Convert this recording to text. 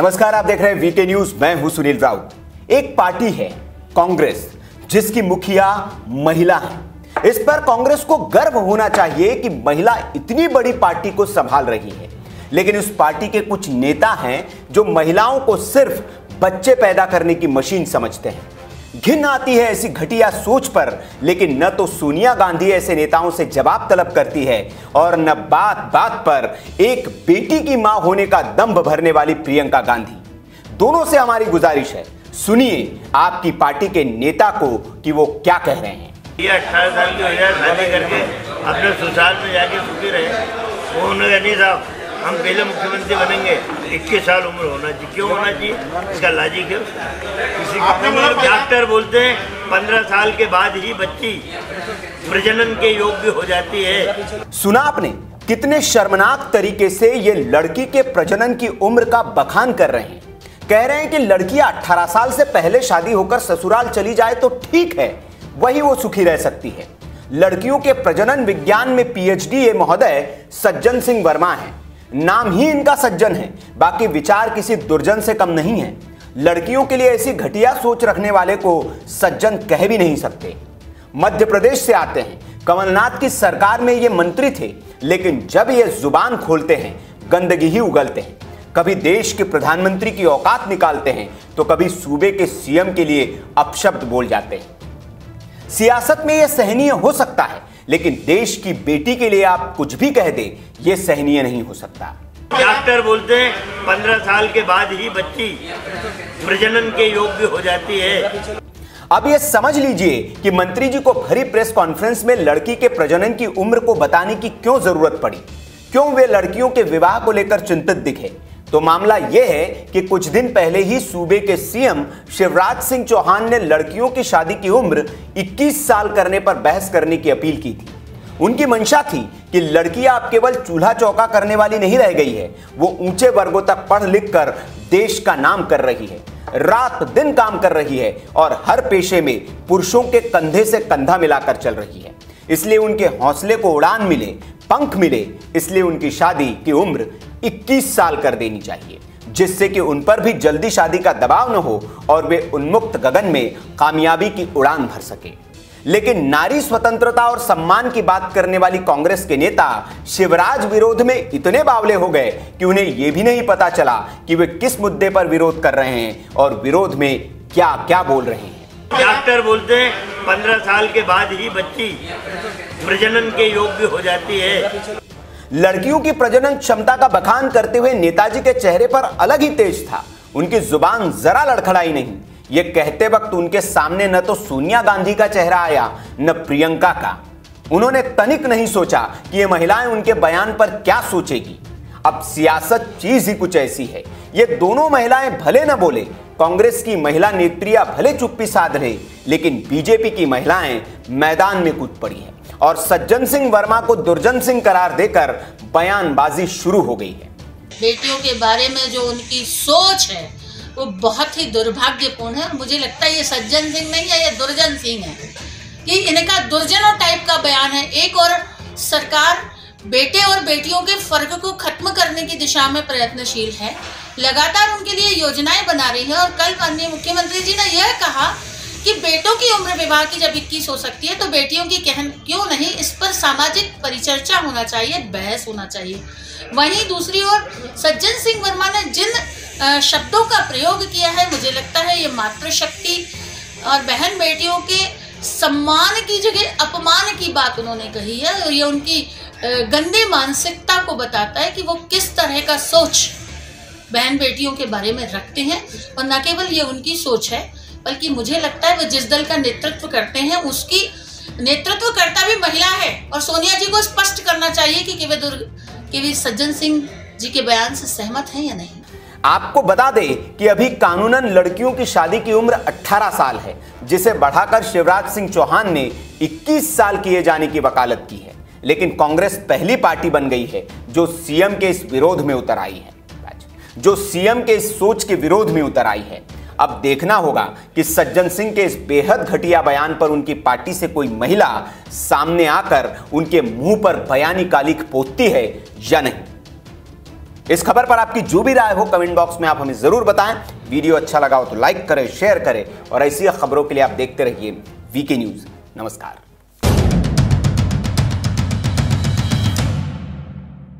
नमस्कार, आप देख रहे हैं वीके न्यूज। मैं हूं सुनील राउत। एक पार्टी है कांग्रेस, जिसकी मुखिया महिला है। इस पर कांग्रेस को गर्व होना चाहिए कि महिला इतनी बड़ी पार्टी को संभाल रही है। लेकिन उस पार्टी के कुछ नेता हैं जो महिलाओं को सिर्फ बच्चे पैदा करने की मशीन समझते हैं। घिन आती है ऐसी घटिया सोच पर, लेकिन न तो सोनिया गांधी ऐसे नेताओं से जवाब तलब करती है और न बात बात पर एक बेटी की मां होने का दंभ भरने वाली प्रियंका गांधी। दोनों से हमारी गुजारिश है, सुनिए आपकी पार्टी के नेता को कि वो क्या कह रहे हैं। ये 18 साल की हो जाए, शादी करके अपने ससुराल में जाके सुखी रहे। वो उन्होंने नहीं साहब, हम पहले मुख्यमंत्री बनेंगे, 21 साल उम्र होना चाहिए। क्यों होना चाहिए? इसका लॉजिक है। डॉक्टर बोलते हैं 15 साल के बाद ही बच्ची प्रजनन के योग्य हो जाती है। सुना आपने कितने शर्मनाक तरीके से ये लड़की के प्रजनन की उम्र का बखान कर रहे हैं। कह रहे हैं कि लड़कियां 18 साल से पहले शादी होकर ससुराल चली जाए तो ठीक है, वही वो सुखी रह सकती है। लड़कियों के प्रजनन विज्ञान में पीएचडी ये महोदय सज्जन सिंह वर्मा है। नाम ही इनका सज्जन है, बाकी विचार किसी दुर्जन से कम नहीं है। लड़कियों के लिए ऐसी घटिया सोच रखने वाले को सज्जन कह भी नहीं सकते। मध्य प्रदेश से आते हैं, कमलनाथ की सरकार में ये मंत्री थे, लेकिन जब ये जुबान खोलते हैं गंदगी ही उगलते हैं। कभी देश के प्रधानमंत्री की औकात निकालते हैं तो कभी सूबे के सीएम के लिए अपशब्द बोल जाते हैं। सियासत में यह सहनीय हो सकता है, लेकिन देश की बेटी के लिए आप कुछ भी कह दे, यह सहनीय नहीं हो सकता। डॉक्टर बोलते हैं 15 साल के बाद ही बच्ची प्रजनन के योग्य हो जाती है। अब ये समझ लीजिए कि मंत्री जी को भरी प्रेस कॉन्फ्रेंस में लड़की के प्रजनन की उम्र को बताने की क्यों जरूरत पड़ी, क्यों वे लड़कियों के विवाह को लेकर चिंतित दिखे। तो मामला यह है कि कुछ दिन पहले ही सूबे के सीएम शिवराज सिंह चौहान ने लड़कियों की शादी की उम्र 21 साल करने पर बहस करने की अपील की थी। उनकी मंशा थी कि लड़कियां अब केवल चूल्हा चौका करने वाली नहीं रह गई है, वो ऊंचे वर्गों तक पढ़ लिख कर देश का नाम कर रही है, रात दिन काम कर रही है और हर पेशे में पुरुषों के कंधे से कंधा मिलाकर चल रही है। इसलिए उनके हौसले को उड़ान मिले, पंख मिले, इसलिए उनकी शादी की उम्र 21 साल कर देनी चाहिए, जिससे कि उन पर भी जल्दी शादी का दबाव न हो और वे उन्मुक्त गगन में कामयाबी की उड़ान भर सके। लेकिन नारी स्वतंत्रता और सम्मान की बात करने वाली कांग्रेस के नेता शिवराज विरोध में इतने बावले हो गए कि उन्हें यह भी नहीं पता चला कि वे किस मुद्दे पर विरोध कर रहे हैं और विरोध में क्या क्या बोल रहे हैं। डॉक्टर बोलते हैं 15 साल के बाद ही बच्ची प्रजनन के योग्य हो जाती है। लड़कियों की प्रजनन क्षमता का बखान करते हुए नेताजी के चेहरे पर अलग ही तेज था। उनकी जुबान जरा लड़खड़ाई नहीं। ये कहते वक्त उनके सामने न तो सोनिया गांधी का चेहरा आया, न प्रियंका का। उन्होंने तनिक नहीं सोचा कि ये महिलाएं उनके बयान पर क्या सोचेगी। अब सियासत चीज ही कुछ ऐसी है, ये दोनों महिलाएं भले न बोले, कांग्रेस की महिला नेत्रियां भले चुप्पी साध रहे, लेकिन बीजेपी की महिलाएं मैदान में कूद पड़ी है और सज्जन सिंह वर्मा को दुर्जन सिंह करार देकर बयानबाजी शुरू हो गई है। बेटियों के बारे में जो उनकी सोच है वो बहुत ही दुर्भाग्यपूर्ण है। मुझे लगता है ये सज्जन सिंह नहीं है, ये दुर्जन सिंह है कि इनका दुर्जनों टाइप का बयान है। एक और सरकार बेटे और बेटियों के फर्क को खत्म करने की दिशा में प्रयत्नशील है, लगातार उनके लिए योजनाएं बना रही है। और कल माननीय मुख्यमंत्री जी ने यह कहा कि बेटों की उम्र विवाह की जब 21 हो सकती है तो बेटियों की क्यों नहीं, इस पर सामाजिक परिचर्चा होना चाहिए, बहस होना चाहिए। वहीं दूसरी ओर सज्जन सिंह वर्मा ने जिन शब्दों का प्रयोग किया है, मुझे लगता है ये मातृशक्ति और बहन बेटियों के सम्मान की जगह अपमान की बात उन्होंने कही है। और ये उनकी गंदी मानसिकता को बताता है कि वो किस तरह का सोच बहन बेटियों के बारे में रखते हैं। और न केवल ये उनकी सोच है, बल्कि मुझे लगता है वो जिस दल का नेतृत्व करते हैं उसकी नेतृत्वकर्ता भी महिला है। और सोनिया जी को स्पष्ट करना चाहिए कि वे सज्जन सिंह जी के बयान से सहमत हैं या नहीं। आपको बता दें कि अभी कानूनन लड़कियों की शादी की उम्र 18 साल है, जिसे बढ़ाकर शिवराज सिंह चौहान ने 21 साल किए जाने की वकालत की है। लेकिन कांग्रेस पहली पार्टी बन गई है जो सीएम के इस विरोध में उतर आई है, जो सीएम के इस सोच के विरोध में उतर आई है। अब देखना होगा कि सज्जन सिंह के इस बेहद घटिया बयान पर उनकी पार्टी से कोई महिला सामने आकर उनके मुंह पर बयानी कालिख पोतती है या नहीं। इस खबर पर आपकी जो भी राय हो कमेंट बॉक्स में आप हमें जरूर बताएं। वीडियो अच्छा लगा हो तो लाइक करें, शेयर करें और ऐसी खबरों के लिए आप देखते रहिए वीके न्यूज। नमस्कार।